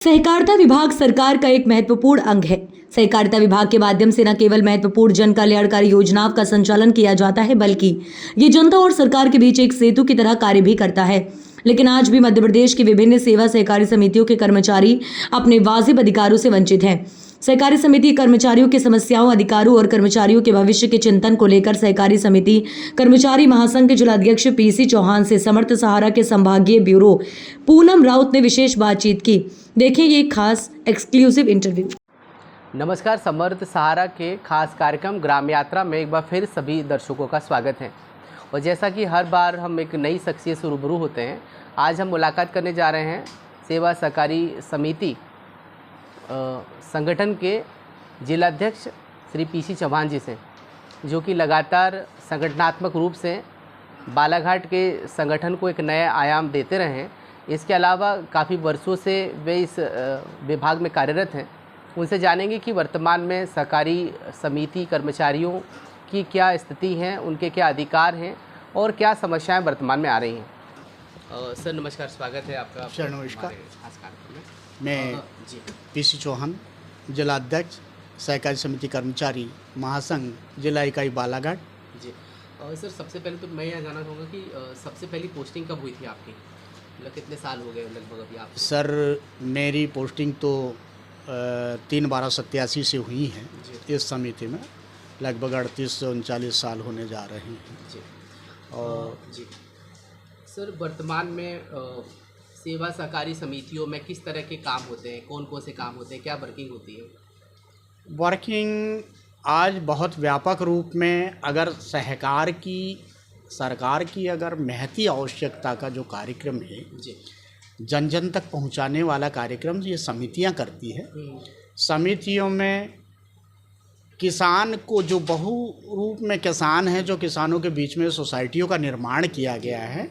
सहकारिता विभाग सरकार का एक महत्वपूर्ण अंग है। सहकारिता विभाग के माध्यम से न केवल महत्वपूर्ण जन कल्याणकारी योजनाओं का संचालन किया जाता है, बल्कि ये जनता और सरकार के बीच एक सेतु की तरह कार्य भी करता है। लेकिन आज भी मध्य प्रदेश की विभिन्न सेवा सहकारी समितियों के कर्मचारी अपने वाजिब अधिकारों से वंचित हैं। सहकारी समिति कर्मचारियों की समस्याओं, अधिकारों और कर्मचारियों के भविष्य के चिंतन को लेकर सहकारी समिति कर्मचारी महासंघ के जिलाध्यक्ष पीसी चौहान से समर्थ सहारा के संभागीय ब्यूरो पूनम राउत ने विशेष बातचीत की। देखिए ये खास एक्सक्लूसिव इंटरव्यू। नमस्कार, समर्थ सहारा के खास कार्यक्रम ग्राम यात्रा में एक बार फिर सभी दर्शकों का स्वागत है। और जैसा कि हर बार हम एक नई शख्सियत से रूबरू होते हैं, आज हम मुलाकात करने जा रहे हैं सेवा सहकारी समिति संगठन के जिलाध्यक्ष श्री पीसी चौहान जी से, जो कि लगातार संगठनात्मक रूप से बालाघाट के संगठन को एक नया आयाम देते रहे हैं। इसके अलावा काफ़ी वर्षों से वे इस विभाग में कार्यरत हैं। उनसे जानेंगे कि वर्तमान में सहकारी समिति कर्मचारियों की क्या स्थिति है, उनके क्या अधिकार हैं और क्या समस्याएं वर्तमान में आ रही हैं। सर नमस्कार, स्वागत है आपका। सर नमस्कार, खास कार्यक्रम में मैं पीसी चौहान, जिलाध्यक्ष सहकारी समिति कर्मचारी महासंघ जिला इकाई बालाघाट जी। सर सबसे पहले तो मैं यह जानना चाहूँगा कि सबसे पहली पोस्टिंग कब हुई थी आपकी, मतलब कितने साल हो गए लगभग अभी आप? सर मेरी पोस्टिंग तो 3/12/87 से हुई है इस समिति में। लगभग 38 से 39 साल होने जा रहे हैं जी। और जी सर, वर्तमान में सेवा सहकारी समितियों में किस तरह के काम होते हैं, कौन कौन से काम होते हैं, क्या वर्किंग होती है? वर्किंग आज बहुत व्यापक रूप में, अगर सहकार की सरकार की अगर महती आवश्यकता का जो कार्यक्रम है जी, जन जन तक पहुंचाने वाला कार्यक्रम ये समितियां करती है। समितियों में किसान को, जो बहु रूप में किसान है, जो किसानों के बीच में सोसाइटियों का निर्माण किया गया है,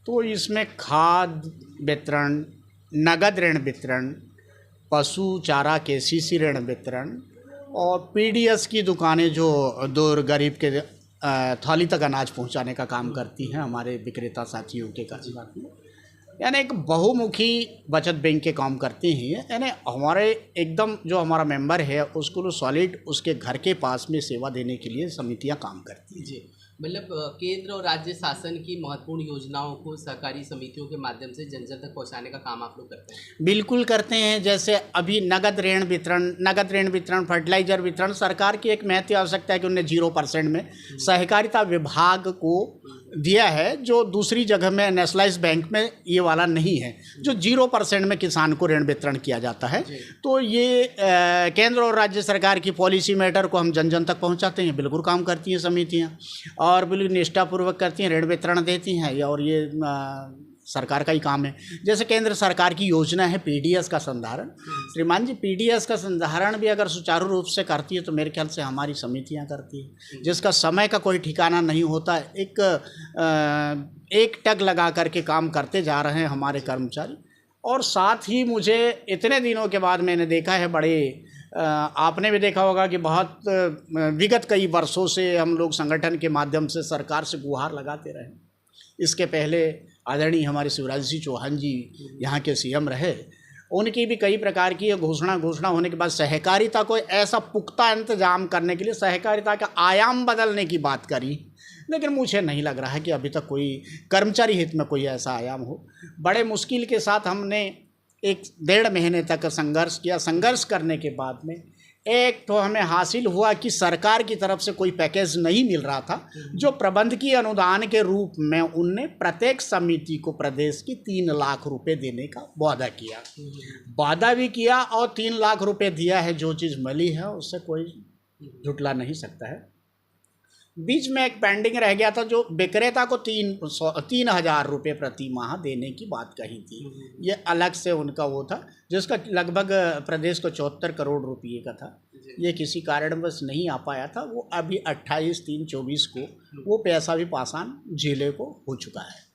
तो इसमें खाद वितरण, नगद ऋण वितरण, पशु चारा केसीसी ऋण वितरण और पीडीएस की दुकानें जो दूर गरीब के थाली तक अनाज पहुंचाने का काम करती हैं हमारे विक्रेता साथियों के कारण, यानी एक बहुमुखी बचत बैंक के काम करते हैं। यानी हमारे एकदम जो हमारा मेंबर है उसको सॉलिड उसके घर के पास में सेवा देने के लिए समितियां काम करती हैं। जी, मतलब केंद्र और राज्य शासन की महत्वपूर्ण योजनाओं को सहकारी समितियों के माध्यम से जन जन तक पहुंचाने का काम आप लोग करते हैं? बिल्कुल करते हैं। जैसे अभी नगद ऋण वितरण, फर्टिलाइजर वितरण, सरकार की एक महती आवश्यकता है कि उन्हें 0% में सहकारिता विभाग को दिया है, जो दूसरी जगह में नेशनलाइज बैंक में ये वाला नहीं है, जो 0% में किसान को ऋण वितरण किया जाता है। तो ये केंद्र और राज्य सरकार की पॉलिसी मैटर को हम जन जन तक पहुंचाते हैं। बिल्कुल काम करती हैं समितियां और बिल्कुल निष्ठापूर्वक करती हैं, ऋण वितरण देती हैं, और ये सरकार का ही काम है। जैसे केंद्र सरकार की योजना है पीडीएस का संधारण, श्रीमान जी, पीडीएस का संधारण भी अगर सुचारू रूप से करती है तो मेरे ख्याल से हमारी समितियां करती है, जिसका समय का कोई ठिकाना नहीं होता। एक टग लगा करके काम करते जा रहे हैं हमारे कर्मचारी। और साथ ही मुझे इतने दिनों के बाद मैंने देखा है, बड़े आपने भी देखा होगा कि बहुत विगत कई वर्षों से हम लोग संगठन के माध्यम से सरकार से गुहार लगाते रहे। इसके पहले आदरणीय हमारे शिवराज सिंह चौहान जी यहाँ के सीएम रहे, उनकी भी कई प्रकार की घोषणा होने के बाद सहकारिता को ऐसा पुख्ता इंतजाम करने के लिए सहकारिता का आयाम बदलने की बात करी, लेकिन मुझे नहीं लग रहा है कि अभी तक कोई कर्मचारी हित में कोई ऐसा आयाम हो। बड़े मुश्किल के साथ हमने 1-1.5 महीने तक संघर्ष किया। संघर्ष करने के बाद में एक तो हमें हासिल हुआ कि सरकार की तरफ से कोई पैकेज नहीं मिल रहा था, जो प्रबंधकीय अनुदान के रूप में उनने प्रत्येक समिति को प्रदेश की 3 लाख रुपए देने का वादा भी किया और 3 लाख रुपए दिया है। जो चीज़ मिली है उससे कोई झुटला नहीं सकता है। बीच में एक पेंडिंग रह गया था, जो विक्रेता को 3,000 रुपये प्रति माह देने की बात कही थी। ये अलग से उनका वो था, जिसका लगभग प्रदेश को 74 करोड़ रुपये का था। ये किसी कारणवश नहीं आ पाया था। वो अभी 28/3/24 को वो पैसा भी पासान जिले को हो चुका है,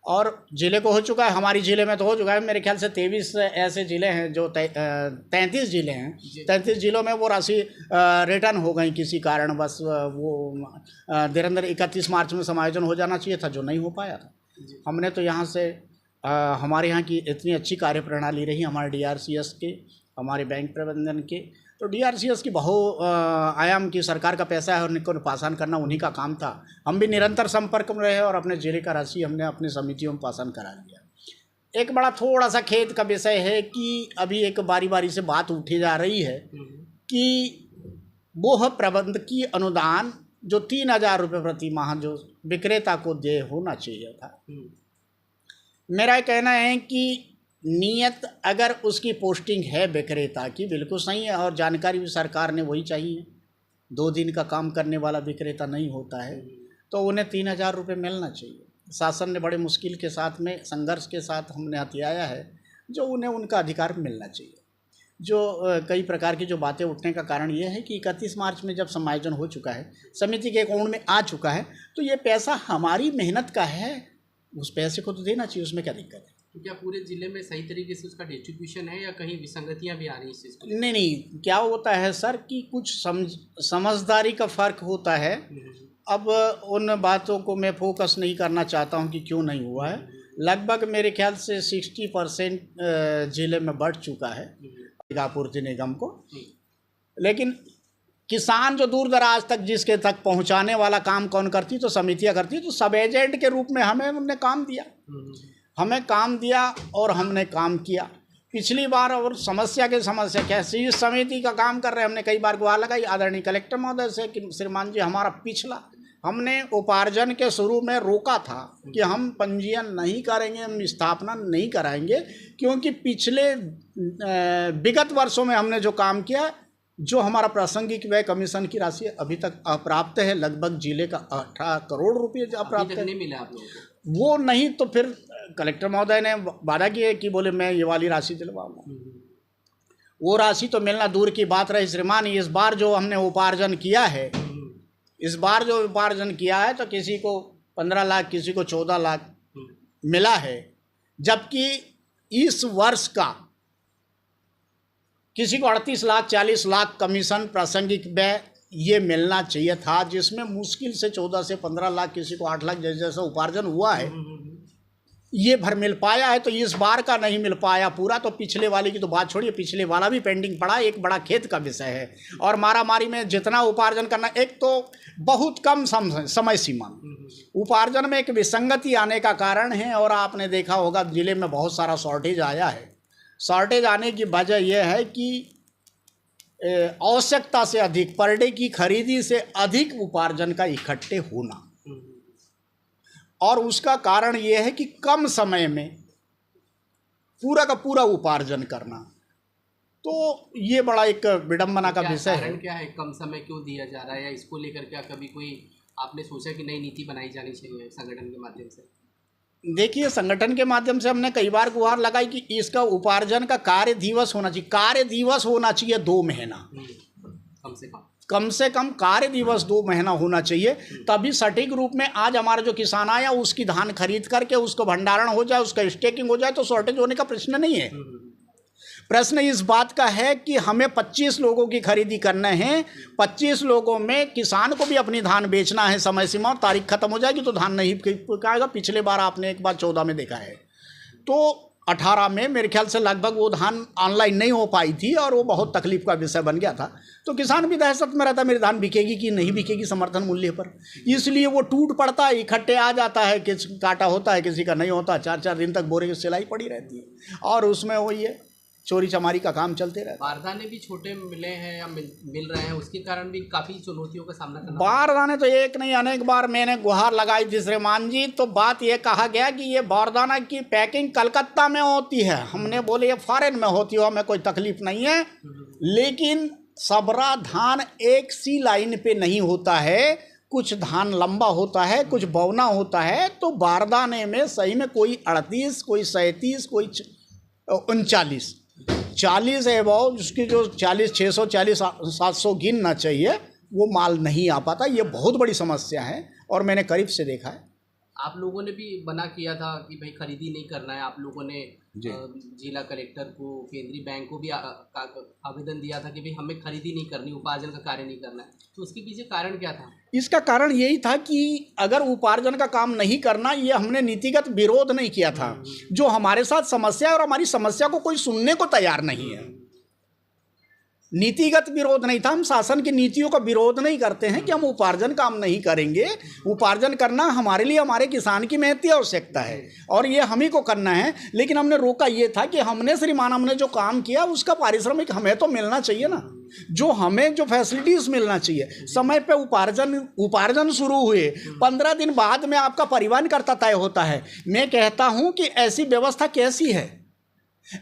और जिले को हो चुका है। हमारी जिले में तो हो चुका है। मेरे ख्याल से 23 ऐसे ज़िले हैं, जो 33 ज़िले हैं। 33 ज़िलों में वो राशि रिटर्न हो गई किसी कारणवश। वो धीरे 31 मार्च में समायोजन हो जाना चाहिए था, जो नहीं हो पाया था। हमने तो यहाँ से हमारे यहाँ की इतनी अच्छी कार्यप्रणाली रही हमारे DRCS के, हमारे बैंक प्रबंधन के। तो DRCS की आयाम की सरकार का पैसा है और उनको पासान करना उन्हीं का काम था। हम भी निरंतर संपर्क में रहे और अपने जिले का राशि हमने अपनी समितियों में पासान करा लिया। एक बड़ा थोड़ा सा खेद का विषय है कि अभी एक बारी बारी से बात उठी जा रही है कि वो प्रबंधकीय अनुदान जो 3,000 रुपये प्रति माह जो विक्रेता को दे होना चाहिए था। मेरा कहना है कि नियत अगर उसकी पोस्टिंग है विक्रेता की बिल्कुल सही है और जानकारी भी सरकार ने वही चाहिए। 2 दिन का काम करने वाला विक्रेता नहीं होता है तो उन्हें 3,000 रुपये मिलना चाहिए। शासन ने बड़े मुश्किल के साथ में संघर्ष के साथ हमने हथियाया है जो उन्हें उनका अधिकार मिलना चाहिए। जो कई प्रकार की जो बातें उठने का कारण ये है कि 31 मार्च में जब समायोजन हो चुका है, समिति के अकाउंट में आ चुका है, तो ये पैसा हमारी मेहनत का है, उस पैसे को तो देना चाहिए, उसमें क्या दिक्कत है। तो क्या पूरे जिले में सही तरीके से उसका डिस्ट्रीब्यूशन है या कहीं विसंगतियां भी आ रही हैं इस चीज़ को? नहीं, क्या होता है सर कि कुछ समझदारी का फ़र्क होता है। अब उन बातों को मैं फोकस नहीं करना चाहता हूं कि क्यों नहीं हुआ है। लगभग मेरे ख्याल से 60% जिले में बढ़ चुका है आपूर्ति निगम को। लेकिन किसान जो दूर दराज तक जिसके तक पहुंचाने वाला काम कौन करती, तो समितियां करती। तो सब एजेंट के रूप में हमें उन्होंने काम दिया और हमने काम किया। पिछली बार और समस्या कैसी इस समिति का काम कर रहे, हमने कई बार गुहार लगाई आदरणीय कलेक्टर महोदय से कि श्रीमान जी हमारा पिछला हमने उपार्जन के शुरू में रोका था कि हम पंजीयन नहीं करेंगे, हम स्थापना नहीं कराएंगे, क्योंकि पिछले विगत वर्षों में हमने जो काम किया, जो हमारा प्रासंगिक व्यय कमीशन की राशि अभी तक अप्राप्त है। लगभग जिले का 18 करोड़ रुपये अप्राप्त है। नहीं मिला आप लोगों को? वो नहीं तो फिर कलेक्टर महोदय ने वादा किया कि बोले मैं ये वाली राशि दिलवाऊंगा। वो राशि तो मिलना दूर की बात रही श्रीमान। इस बार जो हमने उपार्जन किया है, तो किसी को 15 लाख, किसी को 14 लाख मिला है, जबकि इस वर्ष का किसी को 38 लाख 40 लाख कमीशन प्रासंगिक व्यय ये मिलना चाहिए था, जिसमें मुश्किल से 14 से 15 लाख, किसी को 8 लाख जैसे जैसा उपार्जन हुआ है ये भर मिल पाया है। तो इस बार का नहीं मिल पाया पूरा। तो पिछले वाले की तो बात छोड़िए, पिछले वाला भी पेंडिंग पड़ा, एक बड़ा खेद का विषय है। और मारामारी में जितना उपार्जन करना, एक तो बहुत कम समय सीमा उपार्जन में एक विसंगति आने का कारण है। और आपने देखा होगा जिले में बहुत सारा शॉर्टेज आया है। शॉर्टेज आने की वजह यह है कि आवश्यकता से अधिक, पर डे की खरीदी से अधिक उपार्जन का इकट्ठे होना, और उसका कारण यह है कि कम समय में पूरा का पूरा उपार्जन करना। तो ये बड़ा एक विडंबना का विषय है। क्या है, कम समय क्यों दिया जा रहा है, या इसको लेकर क्या कभी कोई आपने सोचा कि नई नीति बनाई जानी चाहिए संगठन के माध्यम से? देखिए, संगठन के माध्यम से हमने कई बार गुहार लगाई कि इसका उपार्जन का कार्य दिवस होना चाहिए। कार्य दिवस होना चाहिए 2 महीना कम से कम कार्य दिवस 2 महीना होना चाहिए, तभी सटीक रूप में आज हमारा जो किसान आया उसकी धान खरीद करके उसको भंडारण हो जाए, उसका स्टेकिंग हो जाए, तो शॉर्टेज होने का प्रश्न नहीं है। प्रश्न इस बात का है कि हमें 25 लोगों की खरीदी करना है। 25 लोगों में किसान को भी अपनी धान बेचना है, समय सीमा, तारीख खत्म हो जाएगी तो धान नहीं बिकाएगा। पिछले बार आपने एक बार 14 में देखा है, तो 18 में मेरे ख्याल से लगभग वो धान ऑनलाइन नहीं हो पाई थी और वो बहुत तकलीफ का विषय बन गया था। तो किसान भी दहशत में रहता, मेरी धान बिकेगी कि नहीं बिकेगी समर्थन मूल्य पर, इसलिए वो टूट पड़ता है, इकट्ठे आ जाता है, किसी काटा होता है, किसी का नहीं होता। 4-4 दिन तक बोरे की सिलाई पड़ी रहती है और उसमें वही है, चोरी चमारी का काम चलते रहता है। बारदाने भी छोटे मिले हैं या मिल रहे हैं, उसके कारण भी काफ़ी चुनौतियों का सामना करना। बारदाने तो एक नहीं अनेक बार मैंने गुहार लगाई थी श्रीमान जी, तो बात ये कहा गया कि ये बारदाना की पैकिंग कलकत्ता में होती है। हमने बोले ये फॉरेन में होती हो, हमें कोई तकलीफ नहीं है, लेकिन सबरा धान एक सी लाइन पे नहीं होता है, कुछ धान लंबा होता है, कुछ बौना होता है। तो बारदाने में सही में कोई 38, कोई 37, कोई 39, 40 एबव, उसकी जो 40, 640, 700 गिनना चाहिए, वो माल नहीं आ पाता। ये बहुत बड़ी समस्या है और मैंने करीब से देखा है। आप लोगों ने भी मना किया था कि भाई खरीदी नहीं करना है। आप लोगों ने जिला कलेक्टर को, केंद्रीय बैंक को भी आवेदन दिया था कि भाई हमें खरीदी नहीं करनी, उपार्जन का कार्य नहीं करना है। तो उसके पीछे कारण क्या था? इसका कारण यही था कि अगर उपार्जन का काम नहीं करना, ये हमने नीतिगत विरोध नहीं किया था। जो हमारे साथ समस्या है और हमारी समस्या को कोई सुनने को तैयार नहीं है, नीतिगत विरोध नहीं था। हम शासन की नीतियों का विरोध नहीं करते हैं कि हम उपार्जन काम नहीं करेंगे। उपार्जन करना हमारे लिए, हमारे किसान की महती आवश्यकता है और ये हम ही को करना है। लेकिन हमने रोका ये था कि हमने जो काम किया उसका पारिश्रमिक हमें तो मिलना चाहिए ना, जो हमें जो फैसिलिटीज़ मिलना चाहिए। समय पे उपार्जन शुरू हुए 15 दिन बाद में आपका परिवहन करता तय होता है। मैं कहता हूँ कि ऐसी व्यवस्था कैसी है?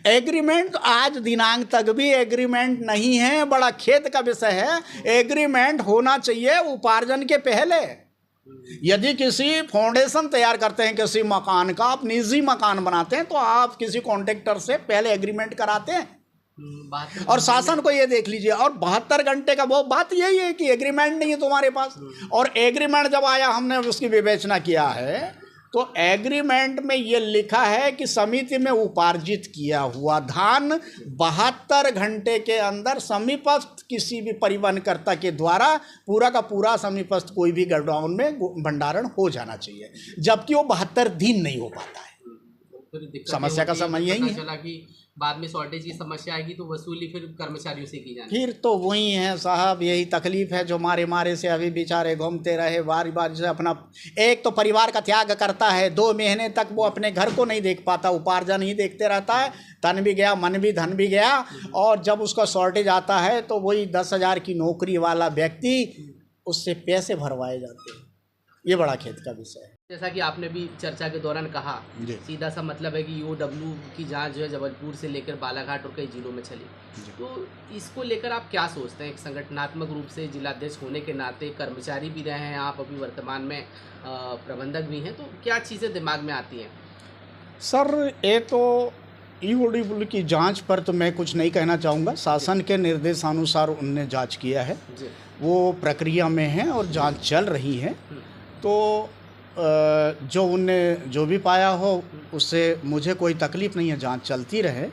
एग्रीमेंट आज दिनांक तक भी एग्रीमेंट नहीं है। बड़ा खेद का विषय है। एग्रीमेंट होना चाहिए उपार्जन के पहले। यदि किसी फाउंडेशन तैयार करते हैं किसी मकान का, आप निजी मकान बनाते हैं, तो आप किसी कॉन्ट्रैक्टर से पहले एग्रीमेंट कराते हैं। और शासन को ये देख लीजिए, और 72 घंटे का वो बात यही है कि एग्रीमेंट नहीं है तुम्हारे पास। और एग्रीमेंट जब आया, हमने उसकी विवेचना किया है, तो एग्रीमेंट में ये लिखा है कि समिति में उपार्जित किया हुआ धान 72 घंटे के अंदर समीपस्थ किसी भी परिवहनकर्ता के द्वारा पूरा का पूरा समीपस्थ कोई भी गोडाउन में भंडारण हो जाना चाहिए, जबकि वो 72 दिन नहीं हो पाता है। समस्या का समय यही है। बाद में शॉर्टेज की समस्या आएगी तो वसूली फिर कर्मचारियों से की जाएगी। फिर तो वही है साहब, यही तकलीफ है जो मारे से अभी बेचारे घूमते रहे बार से। अपना एक तो परिवार का त्याग करता है, 2 महीने तक वो अपने घर को नहीं देख पाता, उपार्जन ही देखते रहता है। तन भी गया, मन भी, धन भी गया। और जब उसका शॉर्टेज आता है तो वही 10,000 की नौकरी वाला व्यक्ति, उससे पैसे भरवाए जाते हैं। ये बड़ा खेद का विषय है। जैसा कि आपने भी चर्चा के दौरान कहा, सीधा सा मतलब है कि ईओडब्ल्यू की जांच जो है जबलपुर से लेकर बालाघाट और कई जिलों में चली। तो इसको लेकर आप क्या सोचते हैं? एक संगठनात्मक रूप से जिलाध्यक्ष होने के नाते, कर्मचारी भी रहे हैं आप, अभी वर्तमान में प्रबंधक भी हैं, तो क्या चीज़ें दिमाग में आती हैं? सर, ये तो ईओडब्ल्यू की जांच पर तो मैं कुछ नहीं कहना चाहूँगा। शासन के निर्देशानुसार उनने जांच किया है, वो प्रक्रिया में है और जांच चल रही है। तो जो उनने जो भी पाया हो उससे मुझे कोई तकलीफ़ नहीं है, जांच चलती रहे।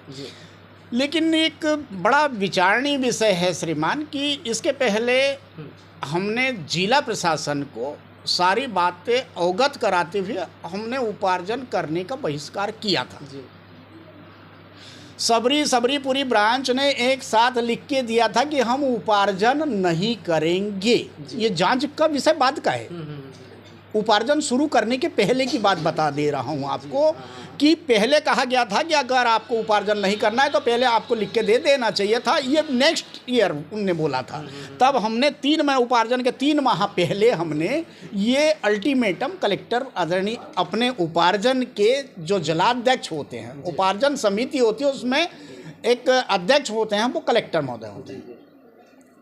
लेकिन एक बड़ा विचारणीय विषय है श्रीमान कि इसके पहले हमने जिला प्रशासन को सारी बातें अवगत कराते हुए हमने उपार्जन करने का बहिष्कार किया था। सबरीपुरी ब्रांच ने एक साथ लिख के दिया था कि हम उपार्जन नहीं करेंगे। ये जांच का विषय बाद का है। उपार्जन शुरू करने के पहले की बात बता दे रहा हूँ आपको कि पहले कहा गया था कि अगर आपको उपार्जन नहीं करना है तो पहले आपको लिख के दे देना चाहिए था। ये नेक्स्ट ईयर उनने बोला था। तब हमने 3 माह उपार्जन के 3 माह पहले हमने ये अल्टीमेटम कलेक्टर आदरणीय अपने उपार्जन के जो जिलाध्यक्ष होते हैं, उपार्जन समिति होती है, उसमें एक अध्यक्ष होते हैं, वो कलेक्टर महोदय होते हैं।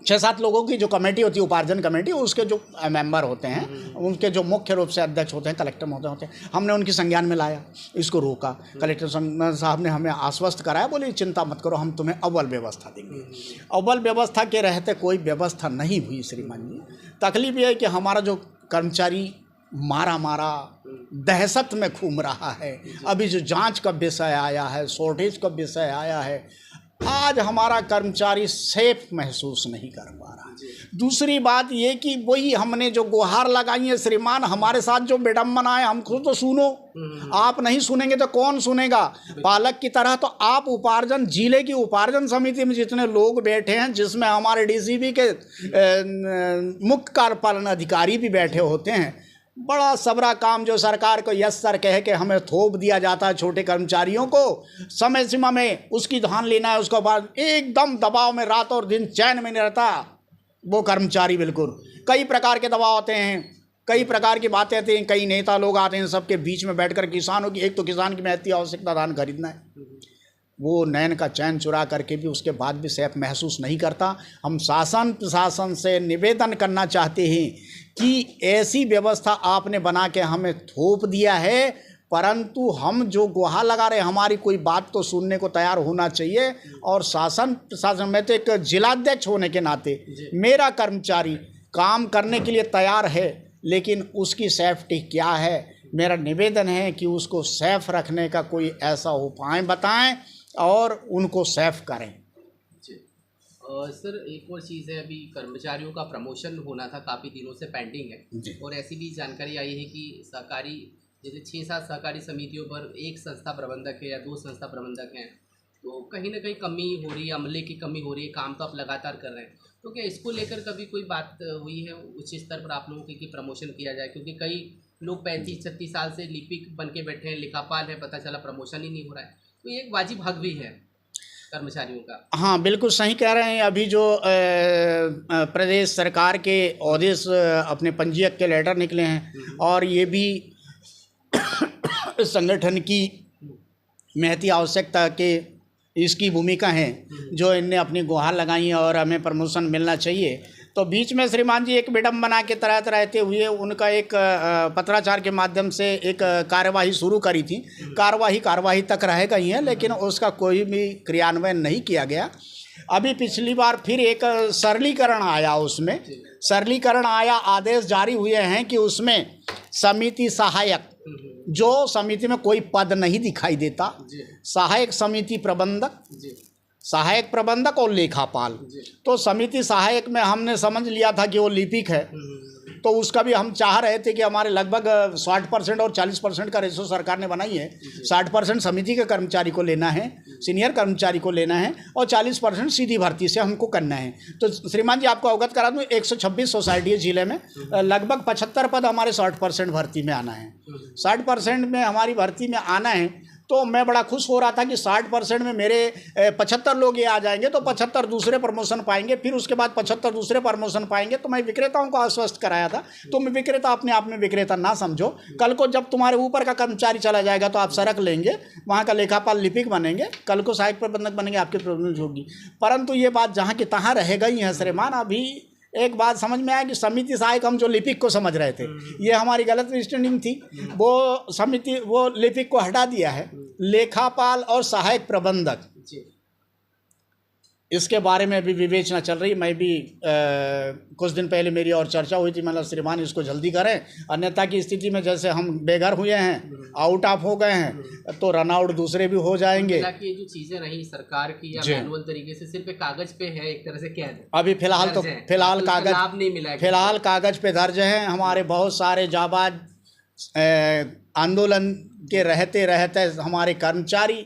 6-7 लोगों की जो कमेटी होती है, उपार्जन कमेटी, उसके जो मेंबर होते हैं, उनके जो मुख्य रूप से अध्यक्ष होते हैं कलेक्टर महोदय होते हैं। हमने उनकी संज्ञान में लाया, इसको रोका। कलेक्टर साहब ने हमें आश्वस्त कराया, बोले चिंता मत करो, हम तुम्हें अव्वल व्यवस्था देंगे। अव्वल व्यवस्था के रहते कोई व्यवस्था नहीं हुई श्रीमान जी। तकलीफ ये है कि हमारा जो कर्मचारी मारा दहशत में घूम रहा है। अभी जो जांच का विषय आया है, शॉर्टेज का विषय आया है, आज हमारा कर्मचारी सेफ महसूस नहीं कर पा रहा। दूसरी बात ये कि वही हमने जो गुहार लगाई है श्रीमान, हमारे साथ जो विडम्बना है, हमको तो सुनो। आप नहीं सुनेंगे तो कौन सुनेगा? पालक की तरह तो आप उपार्जन, जिले की उपार्जन समिति में जितने लोग बैठे हैं, जिसमें हमारे डीसीपी के मुख्य कार्यपालन अधिकारी भी बैठे होते हैं, बड़ा सबरा काम जो सरकार को यस सर कह के हमें थोप दिया जाता है। छोटे कर्मचारियों को समय सीमा में उसकी धान लेना है, उसके बाद एकदम दबाव में रात और दिन चैन में नहीं रहता वो कर्मचारी। बिल्कुल कई प्रकार के दबाव आते हैं, कई प्रकार की बातें आती हैं, कई नेता लोग आते हैं, सबके बीच में बैठकर किसानों की, एक तो किसान की महती आवश्यकता धान खरीदना है, वो नैन का चैन चुरा करके भी उसके बाद भी सेफ महसूस नहीं करता। हम शासन प्रशासन से निवेदन करना चाहते हैं कि ऐसी व्यवस्था आपने बना के हमें थोप दिया है, परंतु हम जो गुहार लगा रहे हैं, हमारी कोई बात तो सुनने को तैयार होना चाहिए। और शासन प्रशासन में तो एक जिलाध्यक्ष होने के नाते मेरा कर्मचारी काम करने के लिए तैयार है, लेकिन उसकी सेफ्टी क्या है, मेरा निवेदन है कि उसको सेफ रखने का कोई ऐसा उपाय बताएं और उनको सेफ करें। सर एक और चीज़ है, अभी कर्मचारियों का प्रमोशन होना था, काफ़ी दिनों से पेंडिंग है और ऐसी भी जानकारी आई है कि सहकारी जैसे 6-7 सहकारी समितियों पर एक संस्था प्रबंधक है या 2 संस्था प्रबंधक हैं, तो कहीं ना कहीं कमी हो रही है, अमले की कमी हो रही है, काम तो आप लगातार कर रहे हैं, तो क्या इसको लेकर कभी कोई बात हुई है उच्च स्तर पर आप लोगों की कि प्रमोशन किया जाए? क्योंकि कई लोग 35-36 साल से लिपिक बन के बैठे हैं, लेखापाल है, पता चला प्रमोशन ही नहीं हो रहा है, तो ये एक वाजिब हक भी है कर्मचारियों का। हाँ, बिल्कुल सही कह रहे हैं। अभी जो प्रदेश सरकार के ओहदे से अपने पंजीयक के लेटर निकले हैं और ये भी संगठन की महती आवश्यकता के इसकी भूमिका है जो इनने अपनी गुहार लगाई है और हमें प्रमोशन मिलना चाहिए। तो बीच में श्रीमान जी एक विडम्बना के तहत रहते हुए उनका एक पत्राचार के माध्यम से एक कार्यवाही शुरू करी थी। कार्यवाही तक रह गई है, लेकिन उसका कोई भी क्रियान्वयन नहीं किया गया। अभी पिछली बार फिर एक सरलीकरण आया, उसमें सरलीकरण आया, आदेश जारी हुए हैं कि उसमें समिति सहायक, जो समिति में कोई पद नहीं दिखाई देता, सहायक समिति सहायक प्रबंधक और लेखापाल। तो समिति सहायक में हमने समझ लिया था कि वो लिपिक है, तो उसका भी हम चाह रहे थे कि हमारे लगभग 60% और 40% का रेशो सरकार ने बनाई है। 60% समिति के कर्मचारी को लेना है, सीनियर कर्मचारी को लेना है और 40% सीधी भर्ती से हमको करना है। तो श्रीमान जी आपको अवगत करा दूँ, 126 सोसाइटी है जिले में, लगभग 75 पद हमारे 60% भर्ती में आना है। 60% में हमारी भर्ती में आना है, तो मैं बड़ा खुश हो रहा था कि 60% में मेरे 75 लोग ये आ जाएंगे तो 75 दूसरे प्रमोशन पाएंगे, फिर उसके बाद 75 दूसरे प्रमोशन पाएंगे। तो मैं विक्रेताओं को आश्वस्त कराया था, तुम विक्रेता अपने आप में विक्रेता ना समझो, कल को जब तुम्हारे ऊपर का कर्मचारी चला जाएगा तो आप सड़क लेंगे, वहाँ का लेखापाल लिपिक बनेंगे, कल को सहायक प्रबंधक बनेंगे, आपकी प्रॉब्लम होगी। परंतु ये बात जहाँ की तहाँ रह गई है श्रीमान। अभी एक बात समझ में आया कि समिति सहायक हम जो लिपिक को समझ रहे थे, ये हमारी गलत अंडरस्टैंडिंग थी। वो लिपिक को हटा दिया है, लेखापाल और सहायक प्रबंधक, इसके बारे में भी विवेचना चल रही। मैं भी कुछ दिन पहले मेरी और चर्चा हुई थी, मतलब श्रीमान इसको जल्दी करें, अन्यथा की स्थिति में जैसे हम बेघर हुए हैं, आउट ऑफ हो गए हैं, तो रन आउट दूसरे भी हो जाएंगे। ये जो चीज़ें रही सरकार की या मैनुअल तरीके से सिर्फ कागज पे है, एक तरह से कैद। अभी फिलहाल तो कागज लाभ नहीं मिला है, फिलहाल कागज पे दर्ज है। हमारे बहुत सारे जाबाज आंदोलन के रहते हमारे कर्मचारी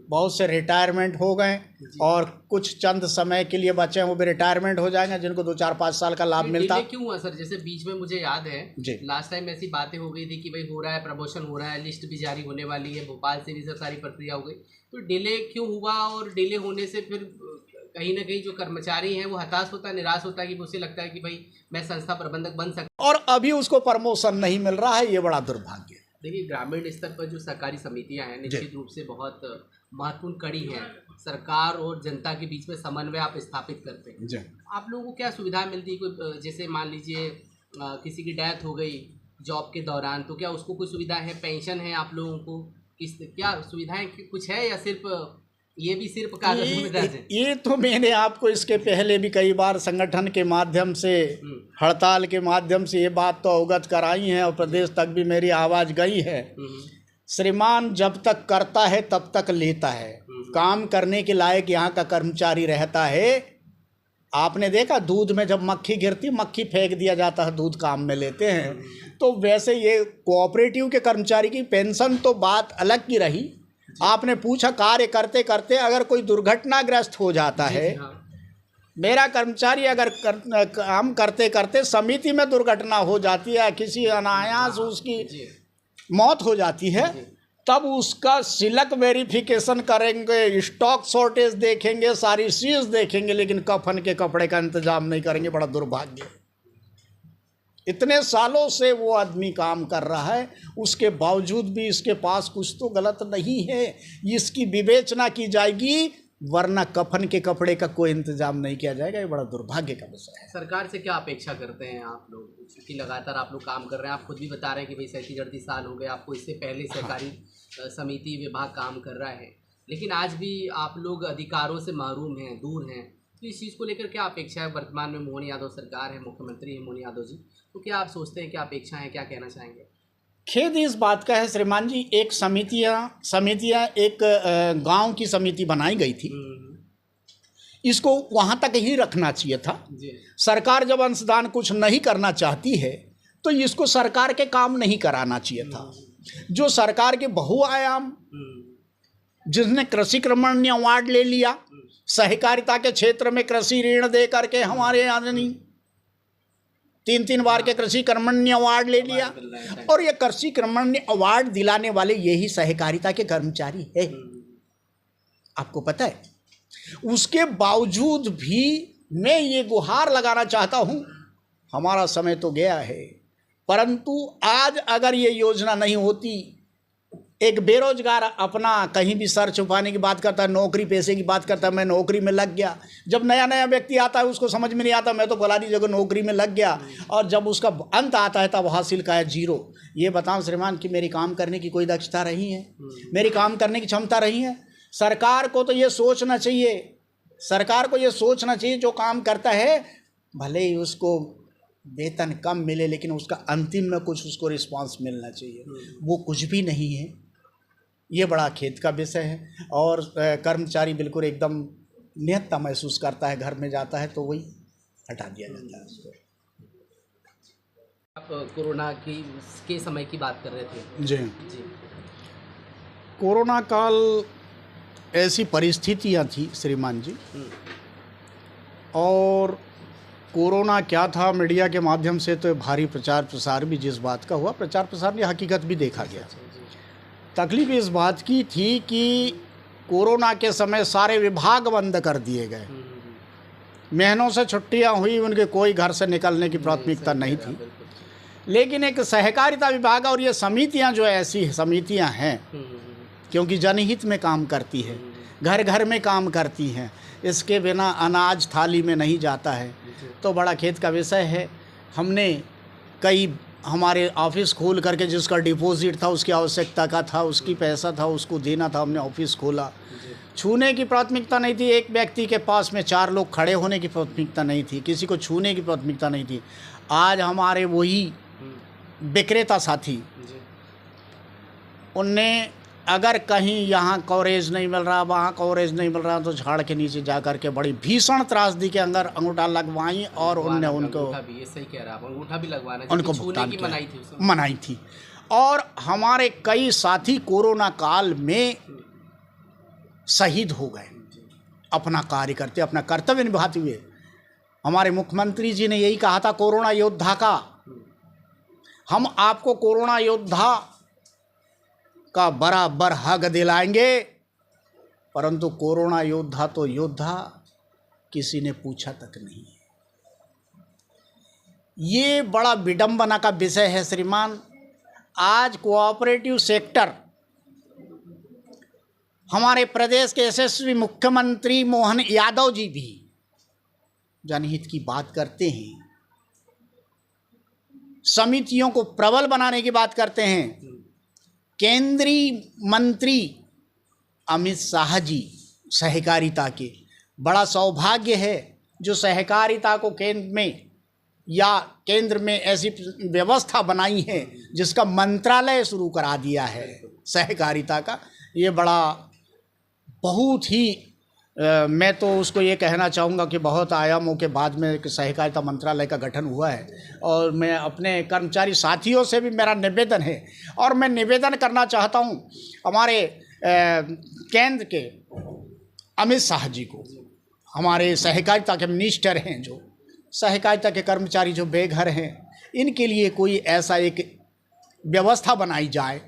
बहुत से रिटायरमेंट हो गए और कुछ चंद समय के लिए बचे हैं, वो भी रिटायरमेंट हो जाएंगे, जिनको 2-4-5 साल का लाभ मिलता। क्यों हुआ सर? जैसे बीच में मुझे याद है लास्ट टाइम ऐसी बातें हो गई थी कि भाई हो रहा है, प्रमोशन हो रहा है, लिस्ट भी जारी होने वाली है, भोपाल से भी सब सारी प्रक्रिया हो गई, तो डिले क्यों हुआ? और डिले होने से फिर कहीं ना कहीं जो कर्मचारी हैं वो हताश होता है, निराश होता है कि उसे लगता है कि भाई मैं संस्था प्रबंधक बन सकता, और अभी उसको प्रमोशन नहीं मिल रहा है। ये बड़ा दुर्भाग्य है। देखिए ग्रामीण स्तर पर जो सहकारी समितियां हैं निश्चित रूप से बहुत महत्वपूर्ण कड़ी हैं, सरकार और जनता के बीच में समन्वय आप स्थापित करते हैं। आप लोगों को क्या सुविधा मिलती है? कोई जैसे मान लीजिए किसी की डेथ हो गई जॉब के दौरान, तो क्या उसको कोई सुविधा है? पेंशन है आप लोगों को? क्या सुविधाएं कुछ है या सिर्फ ये भी सिर्फ कागज में दर्ज है? ये तो मैंने आपको इसके पहले भी कई बार संगठन के माध्यम से, हड़ताल के माध्यम से ये बात तो अवगत कराई है और प्रदेश तक भी मेरी आवाज़ गई है। श्रीमान जब तक करता है तब तक लेता है, काम करने के लायक यहाँ का कर्मचारी रहता है। आपने देखा दूध में जब मक्खी गिरती, मक्खी फेंक दिया जाता है, दूध काम में लेते हैं। तो वैसे ये कोऑपरेटिव के कर्मचारी की पेंशन तो बात अलग की रही। आपने पूछा कार्य करते करते अगर कोई दुर्घटनाग्रस्त हो जाता है, मेरा कर्मचारी अगर काम करते करते समिति में दुर्घटना हो जाती है, किसी अनायास उसकी मौत हो जाती है, तब उसका सिलक वेरिफिकेशन करेंगे, स्टॉक शॉर्टेज देखेंगे, सारी चीज़ देखेंगे, लेकिन कफन के कपड़े का इंतजाम नहीं करेंगे। बड़ा दुर्भाग्य है। इतने सालों से वो आदमी काम कर रहा है, उसके बावजूद भी इसके पास कुछ तो गलत नहीं है, इसकी विवेचना की जाएगी, वरना कफन के कपड़े का कोई इंतजाम नहीं किया जाएगा। ये बड़ा दुर्भाग्य का विषय है। सरकार से क्या अपेक्षा करते हैं आप लोग? क्योंकि लगातार आप लोग काम कर रहे हैं, आप खुद भी बता रहे हैं कि भाई 37-38 साल हो गए आपको, इससे पहले सहकारी समिति विभाग काम कर रहा है, लेकिन आज भी आप लोग अधिकारों से महरूम हैं, दूर हैं। तो इस चीज़ को लेकर क्या अपेक्षा है? वर्तमान में मोहन यादव सरकार है, मुख्यमंत्री है मोहन यादव जी, तो क्या आप सोचते हैं, क्या अपेक्षा है, क्या कहना चाहेंगे? खेद इस बात का है श्रीमान जी, एक समितियां एक गांव की समिति बनाई गई थी, इसको वहां तक ही रखना चाहिए था। सरकार जब अंशदान कुछ नहीं करना चाहती है तो इसको सरकार के काम नहीं कराना चाहिए था। जो सरकार के बहुआयाम, जिसने कृषि क्रमण्य अवार्ड ले लिया, सहकारिता के क्षेत्र में कृषि ऋण दे करके हमारे यहाँ नहीं 3 बार के कृषि कर्मण्य अवार्ड ले लिया, और ये कृषि कर्मण्य अवार्ड दिलाने वाले यही सहकारिता के कर्मचारी है। आपको पता है, उसके बावजूद भी मैं ये गुहार लगाना चाहता हूँ, हमारा समय तो गया है, परंतु आज अगर ये योजना नहीं होती, एक बेरोजगार अपना कहीं भी सर छुपाने की बात करता है, नौकरी पैसे की बात करता है, मैं नौकरी में लग गया। जब नया नया व्यक्ति आता है उसको समझ में नहीं आता, मैं तो फलानी जगह नौकरी में लग गया, और जब उसका अंत आता है तब हासिल का है 0। ये बताऊं श्रीमान कि मेरी काम करने की कोई दक्षता रही है, मेरी काम करने की क्षमता रही है? सरकार को तो ये सोचना चाहिए, सरकार को ये सोचना चाहिए, जो काम करता है भले ही उसको वेतन कम मिले, लेकिन उसका अंतिम में कुछ उसको रिस्पांस मिलना चाहिए। वो कुछ भी नहीं है, ये बड़ा खेद का विषय है। और कर्मचारी बिल्कुल एकदम निहत्ता महसूस करता है, घर में जाता है तो वही हटा दिया जाता है उसको। आप कोरोना के समय की बात कर रहे थे। जी, कोरोना काल ऐसी परिस्थितियां थी श्रीमान जी, और कोरोना क्या था, मीडिया के माध्यम से तो भारी प्रचार प्रसार भी जिस बात का हुआ, प्रचार प्रसार में हकीकत भी देखा गया। तकलीफ इस बात की थी कि कोरोना के समय सारे विभाग बंद कर दिए गए, महीनों से छुट्टियां हुई, उनके कोई घर से निकलने की प्राथमिकता नहीं थी। लेकिन एक सहकारिता विभाग और ये समितियां जो ऐसी समितियां हैं, क्योंकि जनहित में काम करती है, घर घर में काम करती हैं, इसके बिना अनाज थाली में नहीं जाता है, तो बड़ा खेद का विषय है। हमने कई हमारे ऑफिस खोल करके, जिसका डिपॉजिट था, उसकी आवश्यकता का था, उसकी पैसा था, उसको देना था, हमने ऑफिस खोला। छूने की प्राथमिकता नहीं थी, एक व्यक्ति के पास में 4 लोग खड़े होने की प्राथमिकता नहीं थी, किसी को छूने की प्राथमिकता नहीं थी। आज हमारे वही विक्रेता साथी, उनने अगर कहीं यहाँ कवरेज नहीं मिल रहा, वहाँ कवरेज नहीं मिल रहा, तो झाड़ के नीचे जा कर के बड़ी भीषण त्रासदी के अंदर अंगूठा लगवाई, और उनने उनको अंगूठा भी लगवाना, उनको भुगतान किया, मनाई थी। और हमारे कई साथी कोरोना काल में शहीद हो गए, अपना कार्य करते, अपना कर्तव्य निभाते हुए। हमारे मुख्यमंत्री जी ने यही कहा था कोरोना योद्धा का, हम आपको कोरोना योद्धा का बराबर हक दिलाएंगे, परंतु कोरोना योद्धा तो योद्धा किसी ने पूछा तक नहीं है। ये बड़ा विडंबना का विषय है श्रीमान। आज कोऑपरेटिव सेक्टर, हमारे प्रदेश के यशस्वी मुख्यमंत्री मोहन यादव जी भी जनहित की बात करते हैं, समितियों को प्रबल बनाने की बात करते हैं। केंद्रीय मंत्री अमित शाह जी सहकारिता के, बड़ा सौभाग्य है जो सहकारिता को केंद्र में ऐसी व्यवस्था बनाई है जिसका मंत्रालय शुरू करा दिया है सहकारिता का। ये बड़ा बहुत ही मैं तो उसको ये कहना चाहूँगा कि बहुत आयामों के बाद में एक सहकारिता मंत्रालय का गठन हुआ है। और मैं अपने कर्मचारी साथियों से भी मेरा निवेदन है, और मैं निवेदन करना चाहता हूँ हमारे केंद्र के अमित शाह जी को, हमारे सहकारिता के मिनिस्टर हैं, जो सहकारिता के कर्मचारी जो बेघर हैं, इनके लिए कोई ऐसा एक व्यवस्था बनाई जाए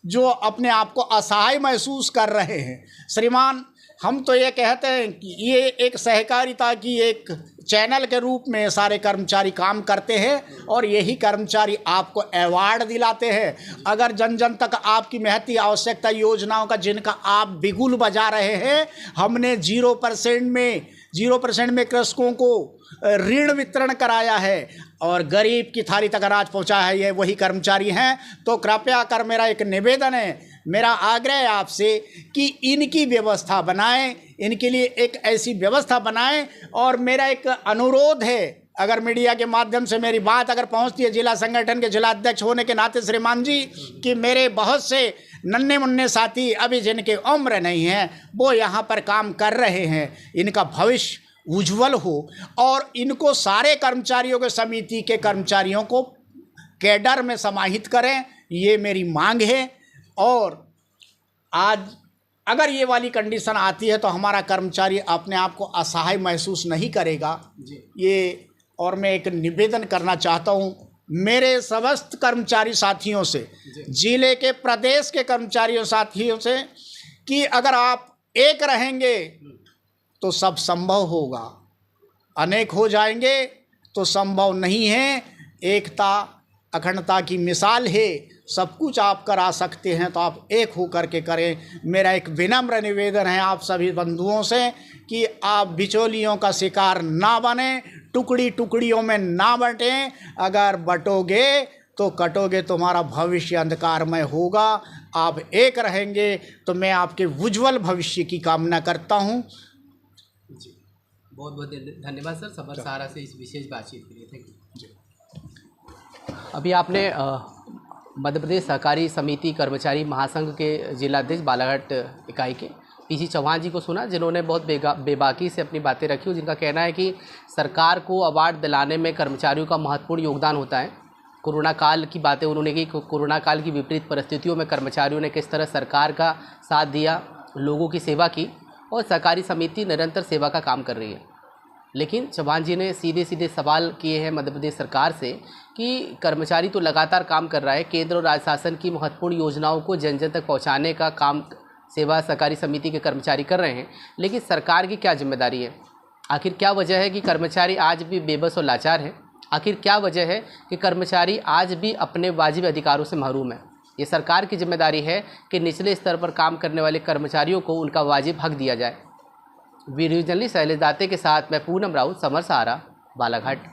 जो अपने आप को असहाय महसूस कर रहे हैं। श्रीमान, हम तो ये कहते हैं कि ये एक सहकारिता की एक चैनल के रूप में सारे कर्मचारी काम करते हैं, और यही कर्मचारी आपको अवार्ड दिलाते हैं। अगर जन जन तक आपकी महती आवश्यकता योजनाओं का जिनका आप बिगुल बजा रहे हैं, हमने 0% में कृषकों को ऋण वितरण कराया है और गरीब की थाली तक अनाज पहुंचाया है, ये वही कर्मचारी हैं। तो कृपया कर मेरा एक निवेदन है, मेरा आग्रह है आपसे कि इनकी व्यवस्था बनाएं, इनके लिए एक ऐसी व्यवस्था बनाएं। और मेरा एक अनुरोध है अगर मीडिया के माध्यम से मेरी बात अगर पहुंचती है जिला संगठन के जिला अध्यक्ष होने के नाते श्रीमान जी, कि मेरे बहुत से नन्हे मुन्ने साथी अभी जिनके उम्र नहीं है वो यहाँ पर काम कर रहे हैं, इनका भविष्य उज्जवल हो और इनको सारे कर्मचारियों के समिति के कर्मचारियों को कैडर में समाहित करें, ये मेरी मांग है। और आज अगर ये वाली कंडीशन आती है तो हमारा कर्मचारी अपने आप को असहाय महसूस नहीं करेगा ये। और मैं एक निवेदन करना चाहता हूँ मेरे समस्त कर्मचारी साथियों से, जिले के प्रदेश के कर्मचारियों साथियों से, कि अगर आप एक रहेंगे तो सब संभव होगा, अनेक हो जाएंगे तो संभव नहीं है। एकता अखंडता की मिसाल है, सब कुछ आप करा सकते हैं तो आप एक हो करके करें। मेरा एक विनम्र निवेदन है आप सभी बंधुओं से कि आप बिचौलियों का शिकार ना बने, टुकड़ी टुकड़ियों में ना बटें। अगर बटोगे तो कटोगे, तुम्हारा भविष्य अंधकारमय होगा। आप एक रहेंगे तो मैं आपके उज्जवल भविष्य की कामना करता हूँ। बहुत बहुत धन्यवाद सर सबर सहारा से इस विशेष बातचीत के लिए। Thank you. अभी आपने मध्य प्रदेश सहकारी समिति कर्मचारी महासंघ के जिलाध्यक्ष बालाघाट इकाई के पीसी चौहान जी को सुना, जिन्होंने बहुत बेबाकी से अपनी बातें रखी और जिनका कहना है कि सरकार को अवार्ड दिलाने में कर्मचारियों का महत्वपूर्ण योगदान होता है। कोरोना काल की बातें उन्होंने की, कोरोना काल की विपरीत परिस्थितियों में कर्मचारियों ने किस तरह सरकार का साथ दिया, लोगों की सेवा की और सहकारी समिति निरंतर सेवा का काम कर रही है। लेकिन चौहान जी ने सीधे सीधे सवाल किए हैं मध्य प्रदेश सरकार से कि कर्मचारी तो लगातार काम कर रहा है, केंद्र और राज्य शासन की महत्वपूर्ण योजनाओं को जन जन तक पहुंचाने का काम सेवा सहकारी समिति के कर्मचारी कर रहे हैं, लेकिन सरकार की क्या जिम्मेदारी है? आखिर क्या वजह है कि कर्मचारी आज भी बेबस और लाचार है? आखिर क्या वजह है कि कर्मचारी आज भी अपने वाजिब अधिकारों से महरूम है? ये सरकार की जिम्मेदारी है कि निचले स्तर पर काम करने वाले कर्मचारियों को उनका वाजिब हक दिया जाए। वीडियो जर्नलिस्ट शैलेश दाते के साथ मैं पूनम राउत, समर सहारा, बालाघाट।